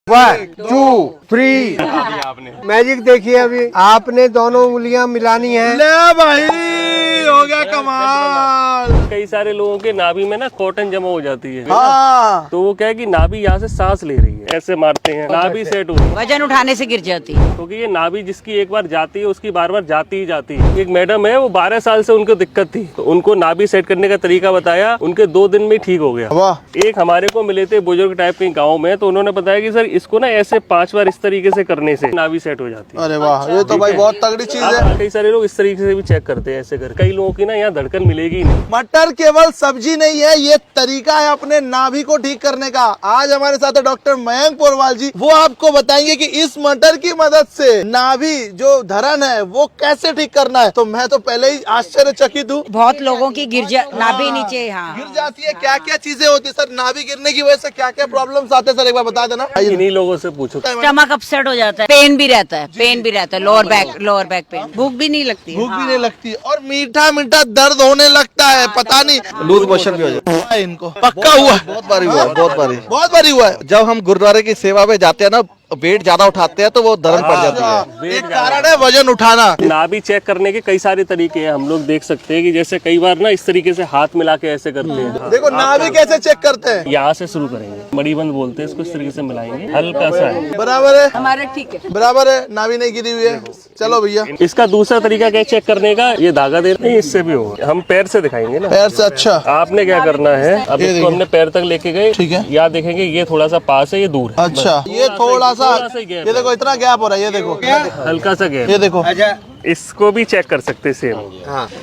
1 2 3 magic देखिए। अभी आपने दोनों उंगलियां मिलानी है। ले भाई हो गया कमाल। कई सारे लोगों के नाभि में ना कॉटन जमा हो जाती है। हाँ तो वो क्या है कि नाभि यहाँ से सांस ले रही है, ऐसे मारते हैं नाभि सेट होती है, वजन उठाने से गिर जाती है। क्योंकि ये नाभि जिसकी एक बार जाती है उसकी बार बार जाती ही जाती है। एक मैडम है, वो 12 साल से उनको दिक्कत थी, तो उनको नाभि सेट करने का तरीका बताया, उनके 2 दिन में ठीक हो गया। वाह। एक हमारे को मिले थे बुजुर्ग टाइप के गाँव में, तो उन्होंने बताया कि सर इसको ना ऐसे 5 बार इस तरीके से करने से नाभि सेट हो जाती है। अरे वाह, ये तो भाई बहुत तगड़ी चीज है। कई सारे लोग इस तरीके से भी चेक करते हैं ऐसे कर। कई लोगों की ना यहाँ धड़कन मिलेगी ही नहीं। मटर केवल सब्जी नहीं है, ये तरीका है अपने नाभि को ठीक करने का। आज हमारे साथ है डॉक्टर मयंक पोरवाल जी। वो आपको बताएंगे कि इस मटर की मदद से नाभि जो धरन है वो कैसे ठीक करना है। तो मैं तो पहले ही आश्चर्यचकित हूँ। बहुत लोगों की नाभि नीचे, हाँ गिर जाती है। क्या क्या चीजें होती है सर नाभि गिरने की वजह से? क्या क्या प्रॉब्लम्स आते हैं सर, एक बार बता देना। इन्हीं लोगों से पूछो। स्टमक अपसेट हो जाता है, पेन भी रहता है, लोअर बैक पेन, भूख भी नहीं लगती, भूख भी नहीं लगती और मीठा मीठा दर्द होने लगता है। पता नहीं लूज मोशन भी हो जाता है इनको। पक्का हुआ है? बहुत बारी हुआ है, बहुत बारी हुआ है। जब हम गुरुद्वारे की सेवा में जाते हैं ना, वेट ज्यादा उठाते हैं तो वो दर्द पड़ जाती है। एक कारण है वजन उठाना। नाभि चेक करने के कई सारे तरीके हैं। हम लोग देख सकते हैं कि जैसे कई बार ना इस तरीके से हाथ मिला के ऐसे करते हैं। देखो नाभि कैसे चेक करते हैं। यहाँ से शुरू करेंगे, मणिबंध बोलते हैं इसको, इस तरीके से मिलाएंगे, हल्का सा है। बराबर है, हमारे ठीक है, बराबर है। नाभि नहीं गिरी हुई है। चलो भैया, इसका दूसरा तरीका क्या चेक करने का, ये धागा दे नहीं, इससे भी होगा। हम पैर से दिखाएंगे ना, पैर से। अच्छा, आपने क्या करना है, अब ये इसको हमने पैर तक लेके गए, ठीक है। यहाँ देखेंगे ये थोड़ा सा पास है, ये दूर है। अच्छा, ये थोड़ा सा gap ये देखो इतना गैप हो रहा है। ये देखो हल्का सा गैप, ये देखो। इसको भी चेक कर सकते सेम।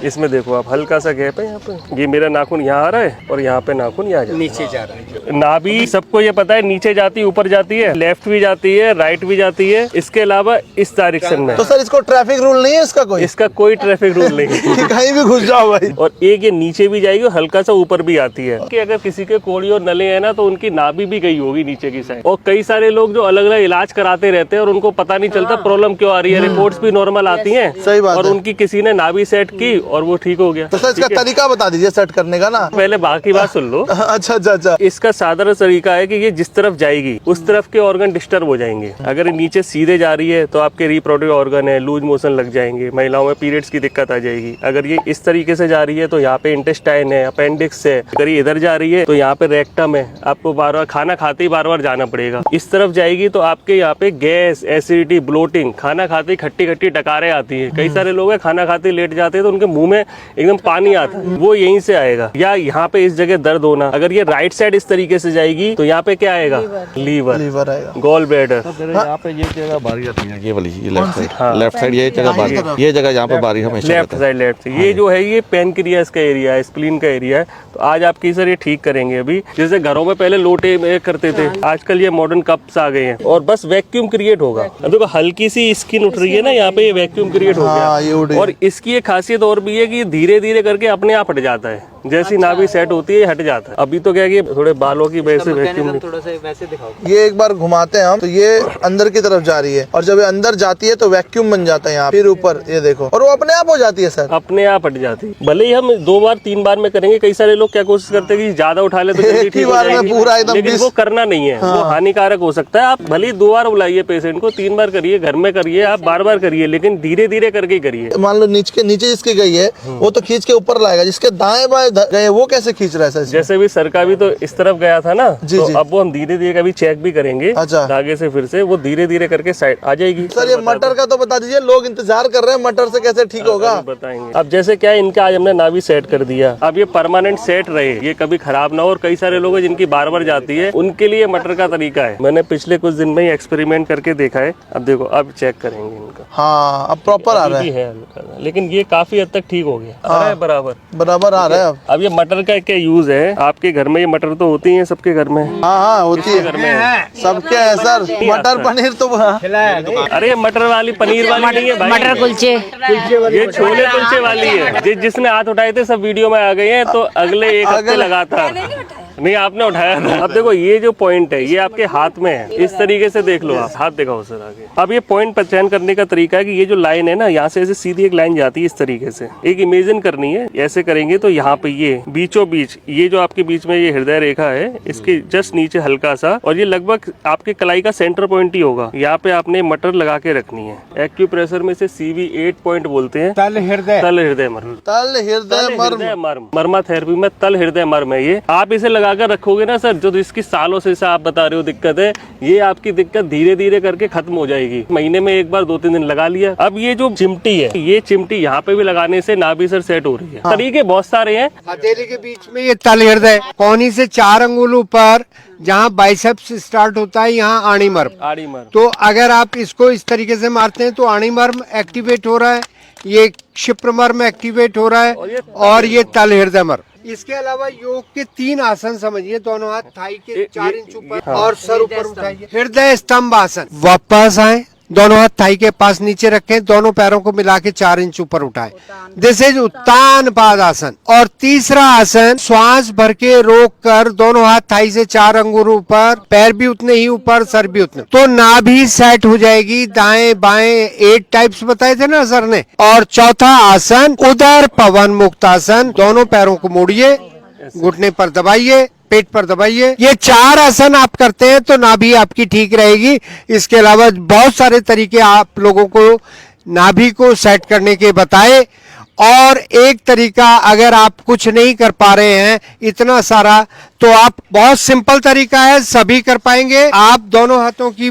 इसमें देखो आप, हल्का सा गैप है यहाँ पे। ये मेरा नाखून यहाँ आ रहा है और यहाँ पे नाखून यहाँ नीचे जा रहा है। नाभि सबको ये पता है नीचे जाती है, ऊपर जाती है, लेफ्ट भी जाती है, राइट भी जाती है। इसके अलावा इस डायरेक्शन में। तो सर इसको ट्रैफिक रूल नहीं है इसका कोई? इसका कोई ट्रैफिक रूल नहीं है कि कहीं भी घुस जाओ भाई। और एक ये नीचे भी जाएगी और हल्का सा ऊपर भी आती है कि अगर किसी के कोड़ी और नले है ना, तो उनकी नाभि भी गई होगी नीचे की साइड। और कई सारे लोग जो अलग अलग इलाज कराते रहते हैं और उनको पता नहीं चलता प्रॉब्लम क्यों आ रही है। रिपोर्ट्स भी नॉर्मल आती हैं, सही बात और है। उनकी किसी ने नाभि सेट की और वो ठीक हो गया। तो सर इसका तरीका बता दीजिए सेट करने का ना। पहले बाकी बात सुन लो। अच्छा अच्छा अच्छा। इसका साधारण तरीका है कि ये जिस तरफ जाएगी उस तरफ के ऑर्गन डिस्टर्ब हो जाएंगे। अगर नीचे सीधे जा रही है तो आपके रिप्रोडक्टिव ऑर्गन है, लूज मोशन लग जाएंगे, महिलाओं में पीरियड्स की दिक्कत आ जाएगी। अगर ये इस तरीके से जा रही है तो यहाँ पे इंटेस्टाइन है, अपेंडिक्स है। अगर ये इधर जा रही है तो यहाँ पे रेक्टम है, आपको बार बार खाना खाते ही बार बार जाना पड़ेगा। इस तरफ जाएगी तो आपके यहाँ पे गैस, एसिडिटी, ब्लोटिंग, खाना खाते ही खट्टी खट्टी डकारें आती है। कई सारे लोग खाना खाते लेट जाते हैं तो उनके मुंह में एकदम पानी आता है, वो यहीं से आएगा। या यहाँ पे इस जगह दर्द होना। अगर ये राइट साइड इस तरीके से जाएगी तो यहाँ पे क्या आएगा, लीवर आएगा, गॉल ब्लैडर। यहाँ पे ये जगह बारी आती है, ये वाली लेफ्ट साइड ये जगह बारी, ये जगह यहाँ पे बारी हमेशा लेफ्ट साइड। ये जो है ये पेनक्रियास का एरिया है, स्प्लीन का एरिया है। तो आज आपकी सर ये ठीक करेंगे। अभी जैसे घरों में पहले लोटे में करते थे, आजकल ये मॉडर्न कप्स आ गए हैं और बस वैक्यूम क्रिएट होगा। अब देखो हल्की सी स्किन उठ रही है ना, यहाँ पे ये वैक्यूम क्रिएट हो गया। और इसकी एक खासियत और भी है कि धीरे धीरे करके अपने आप हट जाता है। जैसी नाभि सेट होती है हट जाता है। अभी तो क्या कि थोड़े बालों की वजह से वैक्यूम, थोड़ा सा वैसे दिखाओ। ये एक बार घुमाते हैं हम तो ये अंदर की तरफ जा रही है और जब ये अंदर जाती है तो वैक्यूम बन जाता है यहाँ, फिर ऊपर ये देखो, और वो अपने आप हो जाती है सर, अपने आप हट जाती है। भले ही हम 2 बार 3 बार में करेंगे। कई सारे लोग क्या कोशिश करते हैं कि ज्यादा उठा ले तो जल्दी ठीक हो जाएगी, पूरा एकदम, लेकिन वो करना नहीं है। वो हानिकारक हो सकता है। आप भले ही 2 बार बुलाइए पेशेंट को, 3 बार करिए, घर में करिए, आप बार बार करिए, लेकिन धीरे धीरे करके करिए। मान लो नीचे जिसकी गई है वो तो खींच के ऊपर लाएगा, जिसके दाएं बाएं गए वो कैसे खींच रहा है सर? जैसे भी सर का भी तो इस तरफ गया था ना, जी, तो जी। अब वो हम धीरे धीरे कभी चेक भी करेंगे। अच्छा। धागे से फिर से वो धीरे धीरे करके साइड आ जाएगी। सर ये मटर का तो बता दीजिए, लोग इंतजार कर रहे हैं मटर से कैसे ठीक होगा। बताएंगे। अब जैसे क्या है, इनका आज हमने नाभि सेट कर दिया, अब ये परमानेंट सेट रहे, ये कभी खराब ना हो। और कई सारे लोग हैं जिनकी बार बार जाती है, उनके लिए मटर का तरीका है। मैंने पिछले कुछ दिन में ही एक्सपेरिमेंट करके देखा है। अब देखो, अब चेक करेंगे इनका। हाँ अब प्रॉपर आ रहा है, लेकिन ये काफी हद तक ठीक हो गया। आ रहा है बराबर आ रहा है। अब ये मटर का क्या यूज है, आपके घर में ये मटर तो होती है सबके घर में। हाँ होती है, घर में सबके है सर। मटर पनीर तो अरे मटर वाली पनीर वाली नहीं है भाई, मटर कुलचे, ये छोले कुलचे वाली है। जिसने हाथ उठाए थे सब वीडियो में आ गए हैं, तो अगले एक हफ्ते लगातार नहीं आपने उठाया था। अब देखो ये जो पॉइंट है ये आपके हाथ में है, इस तरीके से देख लो आप, हाथ दिखाओ सर आगे। अब ये पॉइंट पहचान करने का तरीका है कि ये जो लाइन है ना, यहाँ से ऐसे सीधी एक लाइन जाती है इस तरीके से, एक इमेजिन करनी है, ऐसे करेंगे तो यहाँ पे ये बीचों बीच, ये जो आपके बीच में ये हृदय रेखा है, इसके जस्ट नीचे हल्का सा, और ये लगभग आपके कलाई का सेंटर पॉइंट ही होगा, यहाँ पे आपने मटर लगा के रखनी है। एक्यूप्रेशर में से CV8 पॉइंट बोलते हैं, तल हृदय मर्म। तल हृदय मर्म। मर्मा थेरेपी में तल हृदय मर्म है ये। आप इसे लगाकर रखोगे ना सर, जो इसकी सालों से आप बता रहे हो दिक्कत है, ये आपकी दिक्कत धीरे धीरे करके खत्म हो जाएगी। महीने में एक बार 2-3 दिन लगा लिया। अब ये जो चिमटी है, ये चिमटी यहाँ पे भी लगाने से नाभि सर सेट हो रही है। तरीके बहुत सारे हैं। हथेली के बीच में ये तल हृदय, कोहनी से 4 अंगुल ऊपर जहाँ बाइसेप्स स्टार्ट होता है, यहाँ आड़ी मर्म। तो अगर आप इसको इस तरीके से मारते हैं तो आड़ी मर्म एक्टिवेट हो रहा है, ये क्षिप्र मर्म एक्टिवेट हो रहा है, और ये तल हृदय मर्म। इसके अलावा योग के 3 आसन समझिए, दोनों हाथ थाई के 4 इंच ऊपर और सर ऊपर उठाइए। हृदय स्तंभ आसन, वापस आए, दोनों हाथ थाई के पास नीचे रखें, दोनों पैरों को मिला के 4 इंच ऊपर उठाएं। दिस इज उत्तान पादासन। और तीसरा आसन, श्वास भर के रोक कर दोनों हाथ थाई से 4 अंगुल ऊपर, पैर भी उतने ही ऊपर, सर भी उतने, तो नाभि सेट हो जाएगी। दाएं बाएं 8 टाइप्स बताए थे ना सर ने। और चौथा आसन, उदर पवन मुक्त आसन, दोनों पैरों को मोड़िए, घुटने पर दबाइए, पेट पर दबाइए। ये 4 आसन आप करते हैं तो नाभि आपकी ठीक रहेगी। इसके अलावा बहुत सारे तरीके आप लोगों को नाभि को सेट करने के बताए। और एक तरीका, अगर आप कुछ नहीं कर पा रहे हैं इतना सारा, तो आप, बहुत सिंपल तरीका है, सभी कर पाएंगे। आप दोनों हाथों की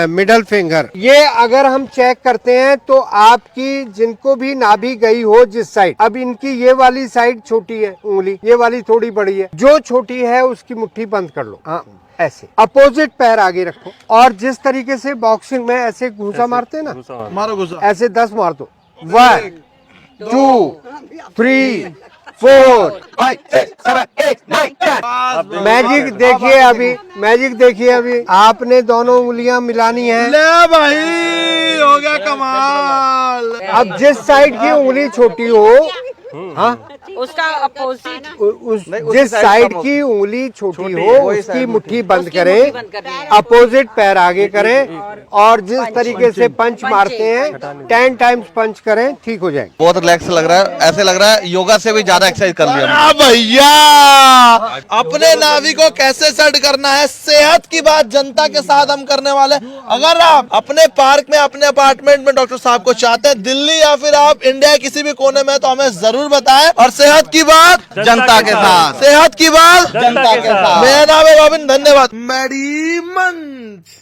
मिडल फिंगर, ये अगर हम चेक करते हैं तो आपकी जिनको भी नाभि गई हो जिस साइड, अब इनकी ये वाली साइड छोटी है उंगली, ये वाली थोड़ी बड़ी है, जो छोटी है उसकी मुट्ठी बंद कर लो। हाँ ऐसे, अपोजिट पैर आगे रखो, और जिस तरीके से बॉक्सिंग में ऐसे घूसा मारते हैं ना, मारो घुसा, ऐसे 10 मार दो। 1 2 3 4 5 6 7 8 9 10। मैजिक देखिए अभी, मैजिक देखिए अभी। आपने दोनों उंगलियां मिलानी है। ले भाई, हो गया कमाल। अब जिस साइड की उंगली छोटी हो, हाँ, उसका अपोजिट, जिस साइड की उंगली छोटी हो उसकी मुट्ठी बंद करें, अपोजिट पैर आगे करें, और जिस तरीके से पंच मारते हैं 10 टाइम्स पंच करें, ठीक हो जाएंगे। बहुत रिलैक्स लग रहा है, ऐसे लग रहा है योगा से भी ज्यादा एक्सरसाइज कर लिया भैया। अपने नाभि को कैसे सेट करना है, सेहत की बात जनता के साथ हम करने वाले। अगर आप अपने पार्क में, अपने अपार्टमेंट में डॉक्टर साहब को चाहते हैं, दिल्ली या फिर आप इंडिया किसी भी कोने में, तो हमें जरूर बताएं। और सेहत की बात जनता के साथ, सेहत की बात जनता के साथ। मेरा नाम है रॉबिन, धन्यवाद। मेडी मंच।